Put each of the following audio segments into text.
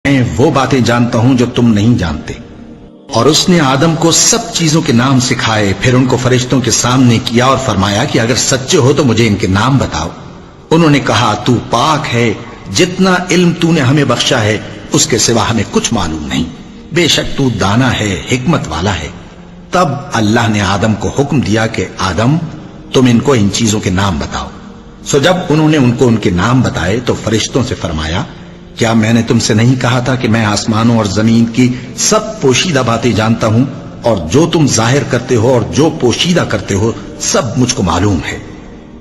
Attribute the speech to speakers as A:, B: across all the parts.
A: میں وہ باتیں جانتا ہوں جو تم نہیں جانتے۔ اور اس نے آدم کو سب چیزوں کے نام سکھائے، پھر ان کو فرشتوں کے سامنے کیا اور فرمایا کہ اگر سچے ہو تو مجھے ان کے نام بتاؤ۔ انہوں نے کہا تو پاک ہے، جتنا علم تو نے ہمیں بخشا ہے اس کے سوا ہمیں کچھ معلوم نہیں، بے شک تو دانا ہے، حکمت والا ہے۔ تب اللہ نے آدم کو حکم دیا کہ آدم تم ان کو ان چیزوں کے نام بتاؤ۔ سو جب انہوں نے ان کو ان کے نام بتائے تو فرشتوں سے فرمایا کیا میں نے تم سے نہیں کہا تھا کہ میں آسمانوں اور زمین کی سب پوشیدہ باتیں جانتا ہوں، اور جو تم ظاہر کرتے ہو اور جو پوشیدہ کرتے ہو سب مجھ کو معلوم ہے۔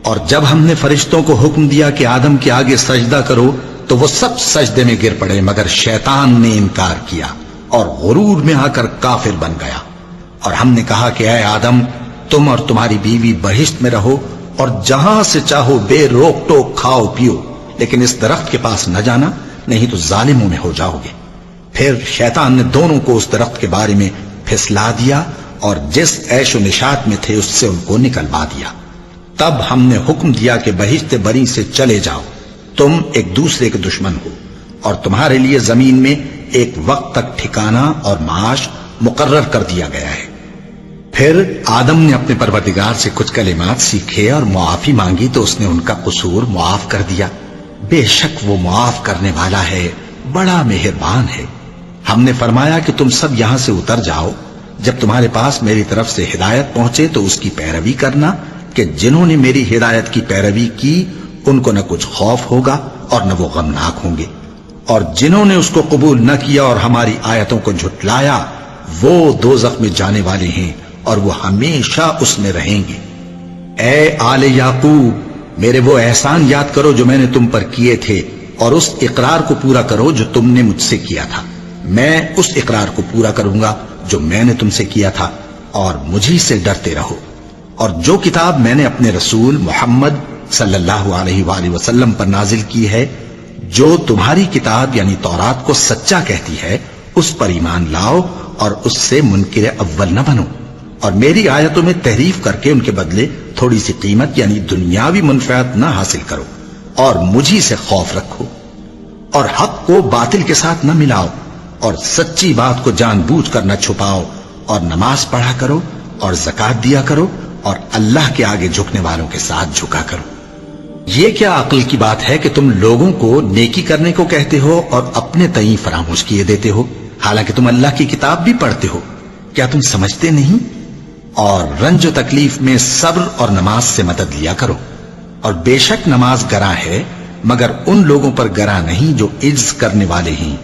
A: اور جب ہم نے فرشتوں کو حکم دیا کہ آدم کے آگے سجدہ کرو تو وہ سب سجدے میں گر پڑے مگر شیطان نے انکار کیا اور غرور میں آ کر کافر بن گیا۔ اور ہم نے کہا کہ اے آدم تم اور تمہاری بیوی بہشت میں رہو اور جہاں سے چاہو بے روک ٹوک کھاؤ پیو، لیکن اس درخت کے پاس نہ جانا نہیں تو ظالموں میں ہو جاؤ گے۔ پھر شیطان نے دونوں کو اس درخت کے بارے میں پھسلا دیا اور جس عیش و نشاط میں تھے اس سے ان کو نکلوا دیا۔ تب ہم نے حکم دیا کہ بہشت بری سے چلے جاؤ، تم ایک دوسرے کے دشمن ہو، اور تمہارے لیے زمین میں ایک وقت تک ٹھکانہ اور معاش مقرر کر دیا گیا ہے۔ پھر آدم نے اپنے پروردگار سے کچھ کلمات سیکھے اور معافی مانگی تو اس نے ان کا قصور معاف کر دیا۔ بے شک وہ معاف کرنے والا ہے، بڑا مہربان ہے۔ ہم نے فرمایا کہ تم سب یہاں سے اتر جاؤ، جب تمہارے پاس میری طرف سے ہدایت پہنچے تو اس کی پیروی کرنا کہ جنہوں نے میری ہدایت کی پیروی کی ان کو نہ کچھ خوف ہوگا اور نہ وہ غمناک ہوں گے، اور جنہوں نے اس کو قبول نہ کیا اور ہماری آیتوں کو جھٹلایا وہ دوزخ میں جانے والے ہیں اور وہ ہمیشہ اس میں رہیں گے۔ اے آل یعقوب میرے وہ احسان یاد کرو جو میں نے تم پر کیے تھے، اور اس اقرار کو پورا کرو جو تم نے مجھ سے کیا تھا۔ میں اس اقرار کو پورا کروں گا جو میں نے تم سے کیا تھا، اور مجھی سے ڈرتے رہو۔ اور جو کتاب میں نے اپنے رسول محمد صلی اللہ علیہ وآلہ وسلم پر نازل کی ہے، جو تمہاری کتاب یعنی تورات کو سچا کہتی ہے، اس پر ایمان لاؤ اور اس سے منکر اول نہ بنو، اور میری آیتوں میں تحریف کر کے ان کے بدلے تھوڑی سی قیمت یعنی دنیاوی منفعت نہ حاصل کرو، اور مجھی سے خوف رکھو، اور حق کو باطل کے ساتھ نہ ملاؤ، اور سچی بات کو جان بوجھ کر نہ چھپاؤ، اور نماز پڑھا کرو اور زکوٰۃ دیا کرو، اور اللہ کے آگے جھکنے والوں کے ساتھ جھکا کرو۔ یہ کیا عقل کی بات ہے کہ تم لوگوں کو نیکی کرنے کو کہتے ہو اور اپنے تئیں فراموش کیے دیتے ہو، حالانکہ تم اللہ کی کتاب بھی پڑھتے ہو؟ کیا تم سمجھتے نہیں؟ اور رنج و تکلیف میں صبر اور نماز سے مدد لیا کرو، اور بے شک نماز گراں ہے مگر ان لوگوں پر گراں نہیں جو عجز کرنے والے ہیں